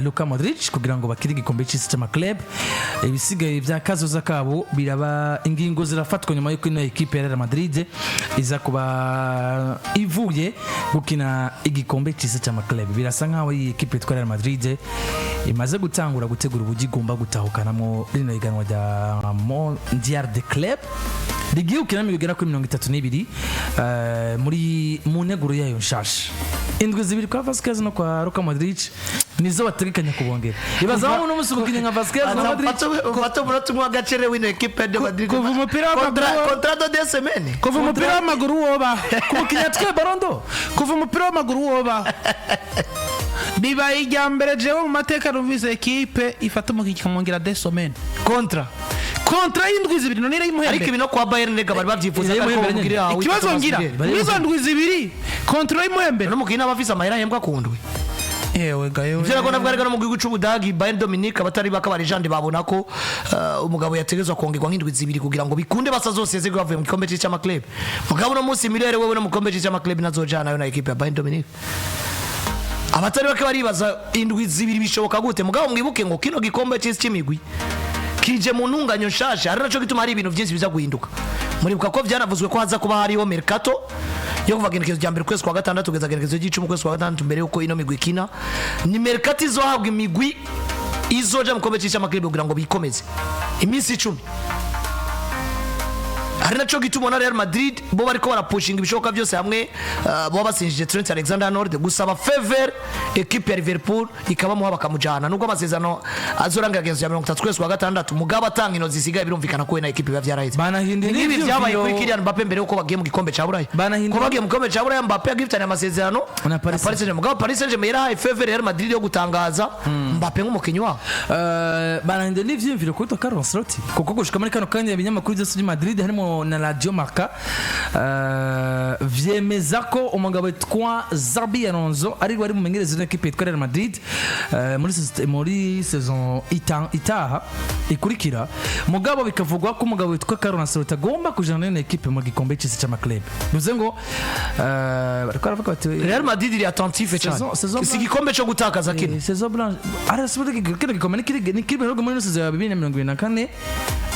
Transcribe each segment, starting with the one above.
Luka Modric kugira ngo bakire igikombe cy'isi cy'amaklub. Ibisigaye bya kazoza kabo biraba ingingo zirafatwa nyuma y'uko ino equipe ya Real Madrid iza kuba ivuye gukina igikombe cy'isi cy'amaklub. Birasa nkaho iyi equipe ya Real Madrid imaze gutangura gutegura ubugi igomba gutahukanamo rino iganwa rya Mondial de Club rigiye ukina mibigera kuri 32 muri mu neguro yayo nshasha. Indwi zibiri kwa Vasquez no kwa Luka Modric nizo bategekanya kubongera. Ibaza aho no musubukine nka Vasquez na Modric ufato buratu mwa gacere wino equipe de Madrid. Kuva umupira w'amaguru contrato de semaine. Kuva umupira w'amaguru woba kubukinya twe barondo. Kuva umupira w'amaguru woba. Biba ijyambere jewe mu mateka numvise equipe ifata umukikamongera de semaine. Kontra y'indwi zibiri none imuhembe. Ariko ibino kwa Bayern nega bari bavyifuza ko mugira. Ikibazo ngira nizo ndwi zibiri kontra y'umuhembe. No mukina abafisa amahera hembwa kundwe. Ewe gayo. Ivyo ko nabwo no mu gihugu c'Ubudagi Bayern Dominique abatari bakabari jande babona ko umugabo yategezwa kongerwa nk'indwi zibiri kugira ngo bikunde basa zose zego bavuye mu gikombe cy'ama club. Mugabo no musi milere wewe no mu gikombe cy'ama club nazojana nayo na equipe ya Bayern Dominique. Abatari bakabaribaza indwi zibiri bishoboka gute mugabo mwibuke ngo kino gikombe cy'isi cy'imigwi kije mu ntunganyo nshasha ari naco gituma hari ibintu byinshi biza guhinduka. Muribuka ko byanavuzwe ko haza kuba hariho mercato yo kuva genekezo rya mbere kwezi kwa gatandatu kugeza genekezo y'icumi kwezi kwa gatandatu mbere yuko ino migwi kina ni mercato izohabwa imigwi izoja mu gikombe cy'ama club kugira ngo bikomeze iminsi 10. Ari naco gituma na Real Madrid bo bariko barapushinga ibishoboka byose hamwe bo basinjije Trent Alexander-Arnold gusaba favor equipe ya Liverpool ikabamo bakamujana nubwo amasezerano azorangira genzo ya 33 kwezi kwa gatandatu mugabo atanga ino zisigaye birumvikana ko ina equipe bavyaraheze n'ibi byabaye kuri Kylian Mbappe mbere yuko bagiye mu gikombe ca Buraya ko bagiye mu gikombe ca Buraya Mbappe agifitanye amasezerano na Paris Saint-Germain mugabo Paris Saint-Germain yarahaye favor Real Madrid yo gutangaza Mbappe nk'umukinyi wabo banahinde n'ivyimviro ko Carlo Ancelotti kuko gushika muri kano kanya ibinyamakuru byose by'i Madrid harimo na Radio Marca vyemeza ko umugabo witwa Xabi Alonso ari wari mumenyereza n'equipe ya Real Madrid muri saison itaha ikurikira mugabo bikavugwa ko umugabo witwa Carlo Ancelotti agomba kujana n'equipe mu gikombe cy'isi cy'ama club bivuze ngo bariko baravuga bati Real Madrid iri attentif cyane si gikombe cyo gutakaza kino saison blanche arasubira kino gikombe ni kibe rero muri saison ya 2024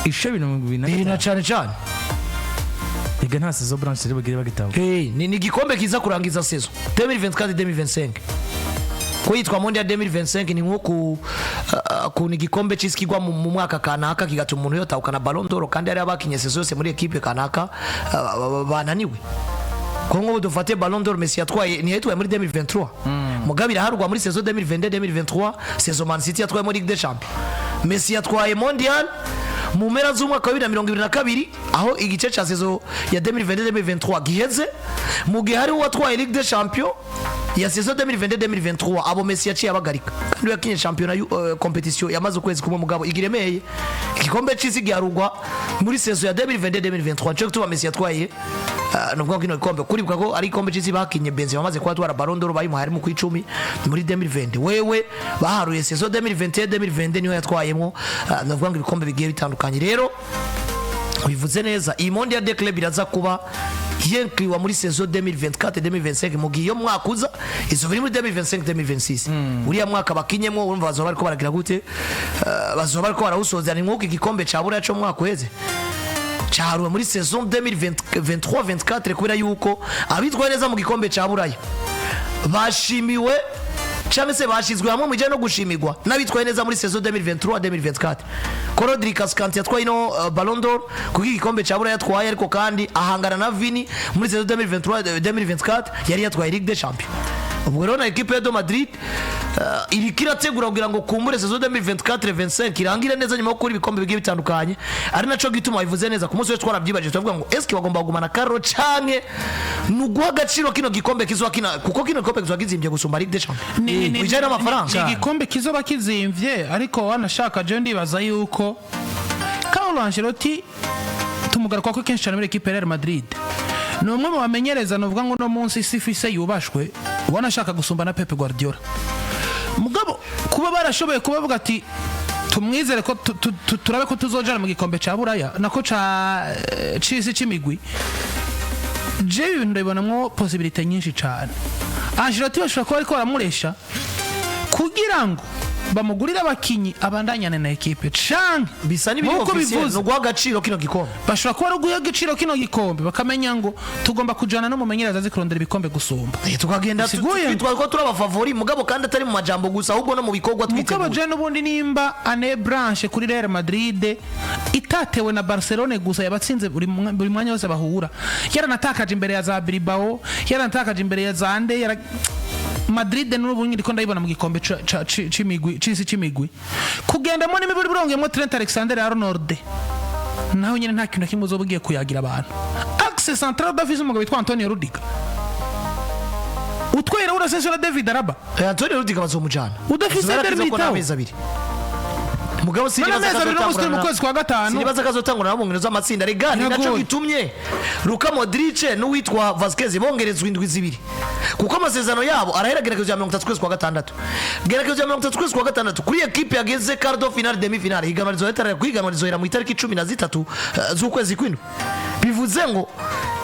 ishe 2024 cyane Ega nta saison blanche rero bagire bagitaho. Ni gikombe kiza kurangiza saison 2024-2025. Ko yitwa Mondial 2025 ni nko ku ni gikombe cisikirwa mu mwaka kanaka kigatuma umuntu yotahukana Ballon d'Or kandi ari abakinye saison yose muri equipe kanaka bananiwe. Ko ngo dufate Ballon d'Or Messi yatwaye ni yitwaye muri 2023. Mugabira harugwa muri saison 2022-2023 saison Man City yatwaye muri Ligue des Champions. Messi yatwaye Mondial mu mpera z'umwaka wa 2022 aho igice ca saison ya 2022-2023 giheze mu gihe hari uwatwaye Ligue des Champions ya saison 2022-2023 abo Messi yaciye abagarika kandi yakinye championnat competition yamaze ukwezi kumwe mugabo igiremeye igikombe cy'isi giharugwa muri saison ya 2022-2023 cyo gutuma Messi yatwaye nubwo kino gikombe kuribwa ko ari igikombe cy'isi bakinye Benzema amaze kwatwara Ballon d'Or bayimuhaye mu kwicumi muri 2020 wewe baharuye saison 2021-2022 niyo yatwayemo nubwo ngo ibikombe bigiye bitandukanye rero bivuze neza iyi Mondial de Club iraza kuba yenkliwa muri saison 2024-2025 mu gihe yo mwaka uza izo biri muri 2025-2026 uriya mwaka bakinyemo urumva bazoba bariko baragira gute bazoba bariko barawusoza ni nk'uko igikombe ca Buraya cyo mwaka uheze cyaruwe muri saison 2023-24 kubera yuko abitwaye neza mu gikombe ca Buraya bashimiwe cyangwa se bashizwe hamwe mu gihe no gushimirwa n'abitwaye neza muri saison 2023-2024 Rodri Cascante yatwaye no Ballon d'Or kuko igikombe ca Buraya yatwaye ariko kandi ahangana na Vini muri saison 2023-2024 yari yatwaye Ligue des Champions. Ubwo rero na equipe ya Madrid iri kirategura kugira ngo kumbure saison 2024-25 irangire neza nyuma yo kuri ibikombe bigiye bitandukanye ari naco gituma bivuze neza ku munsi we twarabyibaje tuvuga ngo eske bagomba kugumana Carlo canke nuguha agaciro kino gikombe kizoba kina kuko kino gikombe kizoba kizimbye gusumba Ligue des Champions bijana amafaranga ni gikombe kizoba kizimvye ariko wanashaka je ndibaza yuko Carlo Ancelotti tumugaruka ko kenshi cyane muri equipe ya Real Madrid no umwe mu bamenyereza novuga ngo no munsi sifise yubashwe wanashaka gusumba na Pep Guardiola mugabo kuba barashoboye kubavuga ati tumwizere ko turabe ko tuzojana mu gikombe ca Buraya nako ca cisi c'imigwi je ibintu ndabonamwo possibility nyinshi cyane Ancelotti bashobora kuba ariko baramuresha kugira ngo bamugurira abakinyi abandanyane na ekipe canke bisa n'ibiri officiel no guha agaciro kino gikombe bashobora kuba ari guha agaciro kino gikombe bakamenya ngo tugomba kujana no mumenyereza azi kurondera ibikombe gusumba tukagenda twitwa ko turi abafavori mugabo kandi atari mu majambo gusa ahubwo no mu bikorwa twiteguye mugabo je n'ubundi nimba ane branche kuri Real Madrid itatewe na Barcelona gusa yabatsinze buri mwanya wose bahura yaranatakaje imbere ya za Bilbao yaranatakaje imbere ya za Ande Madrid n'ubu ndiko ndayibona mu gikombe c'imigwi kugendamo n'imiburi burongemo Trent Alexander-Arnold naho nyine nta kintu kimwe uzobugiye kuyagira abantu axe central d'office umugabo witwa Antonio Rudiger utwera urasesera David Alaba Antonio Rudiger bazomujana udafise Dermitaw mugabo mu kwezi kwa gatanu sinibaza kazotangura na bongero z'amatsinda regani naco gitumye Luka Modric n'uwitwa Vasquez bongerezwa indwi zibiri kuko amasezerano yabo araheragerekeje ya 30 kwezi kwa gatandatu gerekeje ya 30 kwezi kwa gatandatu kuri equipe yageze quarto final demi final higanwa rizohera kwiganwa rizohera mu itariki 13 z'ukwezi kw'indwi bivuze ngo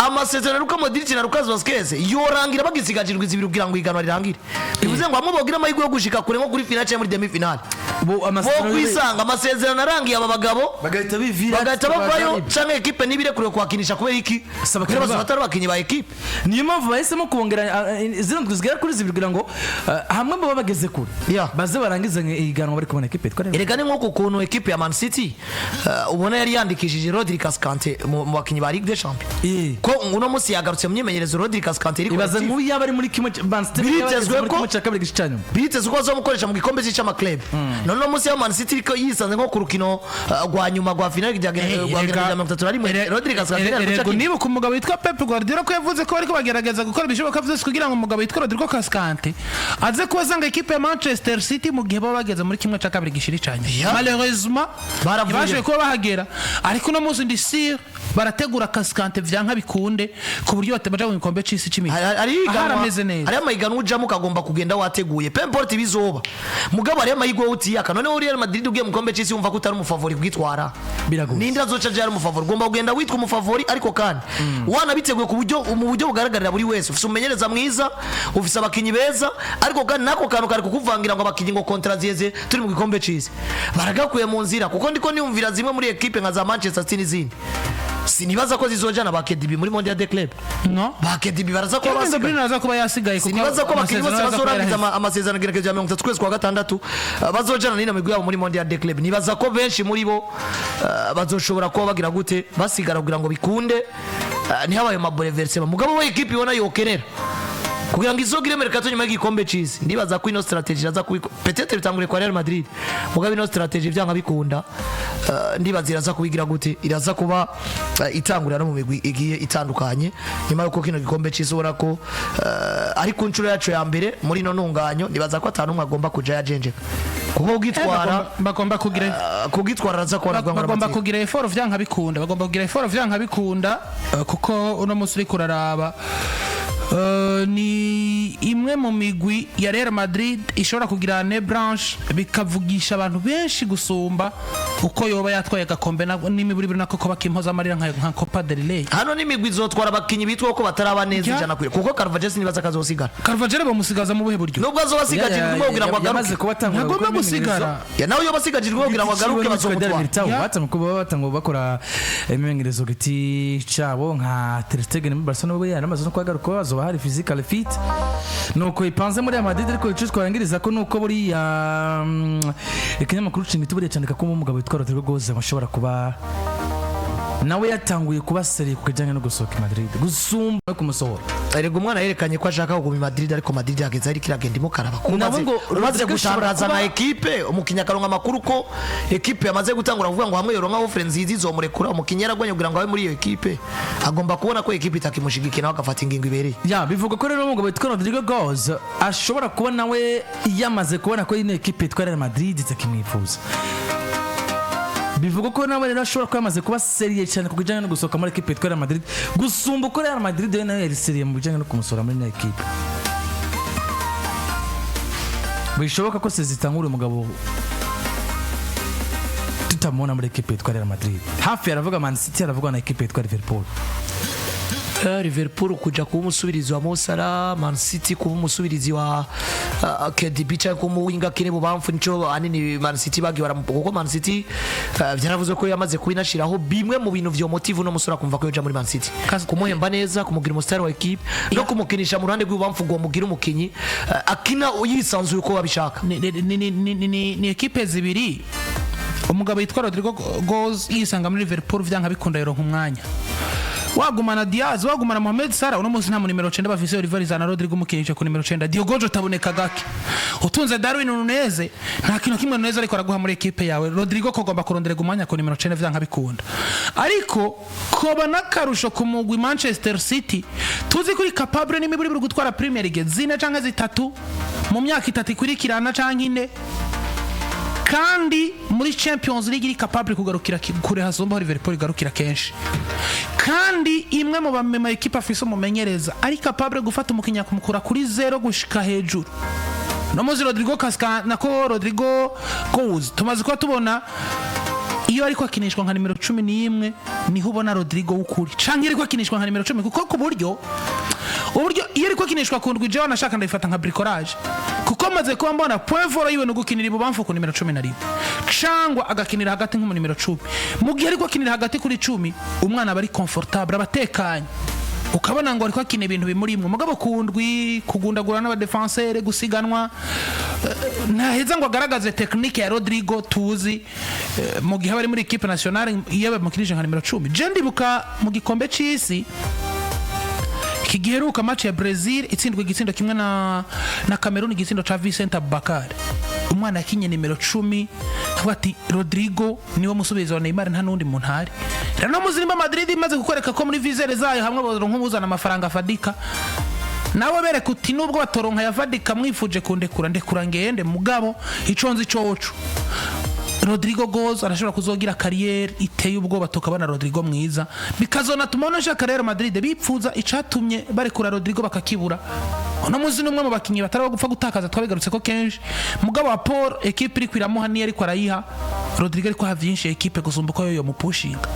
amasezerano Luka Modric na Lucas Vasquez yorangira bagisigajirwa izibiri kugira ngo iganwa rirangire bivuze ngo amwe bogira amahirwe yo gushika kure nko kuri final cyangwa muri demi final bo amasezerano arangiye aba bagabo bagahita bivira bagahita bavayo canke equipe nibire kure kwakinisha kubera iki batari bakinyi ba equipe niyo mpamvu bahisemo kongera zino ndwi zigera kuri zibiri kugira ngo hamwe baba bageze kure baze barangize iganwa bari kubona equipe erega ni nko kuntu equipe ya Man City ubona yari yandikishije Rodri Cascante mu bakinyi ba Ligue des Champions ko uno musi yagarutse mu myimenyerezo Rodri Cascante iri ibaze nk'ubu yaba ari muri kimwe Man City bitezwe ko cya kabiri gicanyuma bitezwe ko azomukoresha mu gikombe cy'ama club none musi ya Man City ko yisanze nko ku rukino rwa nyuma rwa final rya 31 Rodri Cascante niba ku mugabo witwa Pep Guardiola ko yavuze ko bariko bagerageza gukora ibishoboka byose kugira ngo umugabo witwa Rodri Cascante aze kubazanga equipe ya Manchester City mu gihe baba bageze muri kimwe cya kabiri gishiri cyanyuma malheureusement baje ko bahagera ariko no musi ndisir barategura Cascante vyanka bikunde ku buryo batabaje mu gikombe cy'isi cy'imigi harameze neza ari amahiganwa ujamo kagomba kugenda wateguye peu importe bizoba mugabo ari amahigwe utiyaka none Real Madrid ugiye mu gikombe cy'isi umva ko utari umufavori kwitwara ninda zoca je ari umufavori ugomba kugenda witwa umufavori ariko kandi wana biteguye ku buryo mu buryo bugaragarira buri wese ufise umenyereza mwiza ufise abakinyi beza ariko kandi nako kantu kari kukuvangira ngo abakinyi ngo contrazieze turi mu gikombe cy'isi baragakuye mu nzira kuko ndiko niyumvira zimwe muri equipe nka za Manchester City n'izindi sinibaza ko zizojana ba KDB muri Mondial de Club no ba KDB baraza ko yasigaye kuko sinibaza ko bakinyi bose bazorangiza amasezerano gerekeje ya 30 kwezi kwa gatandatu bazojana n'ino migwi yabo muri Mondial de Club nibaza ko benshi muri bo bazoshobora kuba bagira gute basigara kugira ngo bikunde ntihabaye maboleversema mugabo we equipe ibona yokerera kugira ngo izogire mercato nyuma y'igikombe cy'isi ndibaza ko ino strategy iraza peut-être bitangure kwa Real Madrid mugabo ino strategy byanga bikunda ndibaza iraza kubigira gute iraza kuba itangurira no mu migwi igiye itandukanye nyuma yuko kino gikombe cy'isi ubona ko ari ku nshuro yacu ya mbere muri ino ntunganyo ndibaza ko atanu umwe agomba kuja yajenjeka kuko ugitwara bagomba kugitwara raza ko bagomba kugira effort vyanka bikunda kuko uno musi uri kuraraba ni imwe mu migwi ya Real Madrid ishobora kugira ne branche bikavugisha abantu benshi gusumba uko yoba yatwaye gakombe n'imiburi biri nako bakimpoza amarira nka Copa del Rey hano n'imigwi izotwara abakinyi bitwa ko bataraba neza ijana kwire kuko Carvajal nibaza kazosigara Carvajal bamusigaza mu buhe buryo nubwo azobasigaje kugira ngo agaruke ntagomba gusigara nawe yobasigaje kugira ngo agaruke bazomutwara batamkuba batango bakora imimenyerezo giti cabo nka Ter Stegen muri Barcelona we yaramaze no kwagaruka bazoba hari physical fit nuko ipanze muri Madrid ariko icitwarangiriza ko nuko buri ya ikinyamakuru cimiti buri cyandika ko umugabo witwa Rodrigo Goze bashobora kuba nawe yatanguye kuba seri kujyanye no gusohoka Madrid gusumba no kumusohora ariko umwana yerekanye ko ashaka kuguma Madrid ariko Madrid yageze ari kiragenda imukaraba umaze gutangaza na equipe umukinya karonka makuru ko equipe yamaze gutangura kuvuga ngo hamwe yoronka offre nziza izomurekura umukinya yaragwanye kugira ngo abe muri iyo equipe agomba kubona ko equipe itakimushigikira nawe agafata ingingo ibereye bivuga ko rero umugabo witwa Rodrigo Goze ashobora kuba nawe yamaze kubona ko ino equipe itwara Madrid itakimwifuza bivuga ko nawe rero ashobora kuba yamaze kuba seriye cyane ku bijyanye no gusohoka muri equipe itwara Madrid gusumba uko Real Madrid nayo yari seriye mu bijyanye no kumusora muri ino equipe bishoboka ko sezitangura umugabo tutamubona muri equipe itwara Real Madrid hafi yaravuga Man City yaravuga na equipe itwara Liverpool Liverpool kuja kuba umusubirizi wa Mo Salah, Man City kuba umusubirizi wa KDB cyangwa kuba umuwinga kine bubamfu nico anini Man City bagiye kuko Man City byaravuze ko yamaze kubinashiraho bimwe mu bintu vyo motive no musura kumva ko yoja muri Man City kumuhemba neza kumugira umustar wa equipe no kumukinisha mu ruhande rw'ubamfu ngo mugira umukinyi akina yisanzuye uko babishaka. Ni equipe zibiri umugabo yitwa Rodrigo Goes yisanga muri Liverpool vyanka bikunda yero nk'umwanya wagumana Diaz wagumana Mohamed Salah uno munsi nta mu nimero 9 bafise Oliver Zana Rodrigo mukinisha ku nimero 9 Diogo Jota taboneka gake utunze Darwin Nunez nta kintu kimwe Nunez ariko araguha muri equipe yawe Rodrigo kogomba kurondera umwanya ku nimero 9 vyanka bikunda ariko koba nakarusho ku mugwi Manchester City tuzi kuri capable n'imiburi buri gutwara Premier League zine canke zitatu mu myaka itatu ikurikirana canke ine kandi muri Champions League iri capable kugarukira kure hasomba Liverpool igarukira kenshi kandi imwe mu bamema equipe afise umumenyereza ari capable gufata umukinya kumukura kuri 0 gushika hejuru no muzi Rodrigo Casca nako Rodrigo Goes tumaze ko tubona iyo ariko akinishwa nka nimero 11 niho ubona Rodrigo ukuri canke ariko akinishwa nka nimero 10 kuko ku buryo iyo ariko akinishwa ku ndwi jewe nashaka ndayifata nka bricolage kuko maze kuba mbona point fort yiwe no gukinira ibubamfu ku nimero 11 cangwa agakinira hagati nko mu nimero 10 mu gihe ariko akinira hagati kuri 10 umwana bari comfortable abatekanye ukabona ngo ariko akina ibintu bimurimwe mugabo kundwi kugundagura n'aba defenseur gusiganwa ntaheza ngo agaragaze technique ya Rodrigo tuzi mu gihe bari muri equipe nationale iyo bamukinije nka nimero 10 je ndibuka mu gikombe c'isi kigiheruka match ya Brazil itsindwe igitsindo kimwe na Cameroon igitsindo ca Vicente Abubakar umwana yakinye nimero 10 bati Rodrigo niwe musubizo wa Neymar nta nundi muntu hari rero muzimba Madrid imaze gukoreka ko muri visere zayo hamwe baronka umuzana amafaranga afadika nawe bereka uti nubwo batoronka yafadika mwifuje ndekura ngende mugabo iconzi coco Rodrigo Goes arashobora kuzogira carrière iteye ubwoba tukabana Rodrigo mwiza bikazona tumonosha carrière Madrid bipfuza icatumye barekura Rodrigo bakakibura ono muzi numwe mu bakinyi batari gupfa gutakaza twabigarutse ko kenshi mugabo wa Paul equipe iri kwiramuha ni ariko arayiha Rodrigo ariko havyinshi equipe gusumba ko yo mupushinga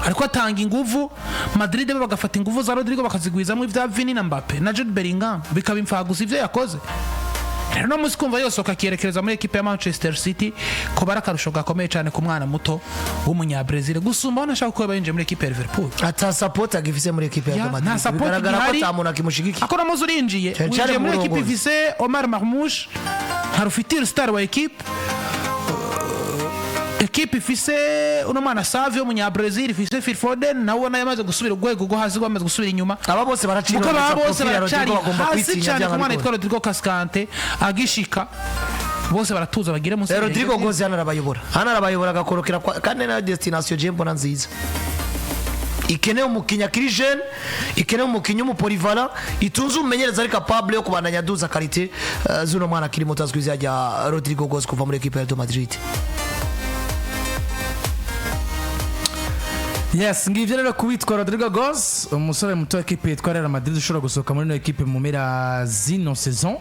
ariko atanga inguvu Madrid bagafata inguvu za Rodrigo bakazigwizamwe ivya Vini na Mbappe na Jude Bellingham bikabimfaguza ivyo yakoze rero no musi kumva yose ukakiyerekereza muri equipe ya Manchester City ko barakarusho gakomeye cyane ku mwana muto w'umunya Brazil gusumba wanashaka ko bayinje muri equipe ya Liverpool ata support agifise muri equipe ya Madrid nta support bigaragara ko tamuntu akimushigiki akora muzi urinjiye muri equipe ifise Omar Marmoush harufitir star wa equipe equipe ifise uno mwana Savio umunya Brazil ifise Phil Foden nawe ubona yamaze gusubira urwego rwo hasi rwamaze gusubira inyuma aba bose baracira bagomba kwitinya cyane kumwana yitwa Rodrigo Cascante agishika bose baratuza bagire musi Rodrigo Goes arabayobora agakorokera kandi na destination jembo nziza ikeneye umukinya kiri jeune ikeneye umukinya mu polyvalent itunze umenyereza ari capable yo kubandanya duza qualité zuno mwana kiri mutazwiza ya Rodrigo Goes kuva muri equipe ya Madrid. Yes, ngivyo rero kuwitwa Rodrigo Goes umusore muto equipe Itware Madrid ushobora gusohoka muri no equipe mu mpera zino saison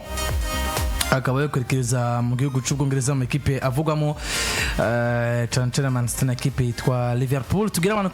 akaba yokurikiriza mu gihugu cy'Ubwongereza mu equipe avugamo Manchester equipe yitwa Liverpool tugira abantu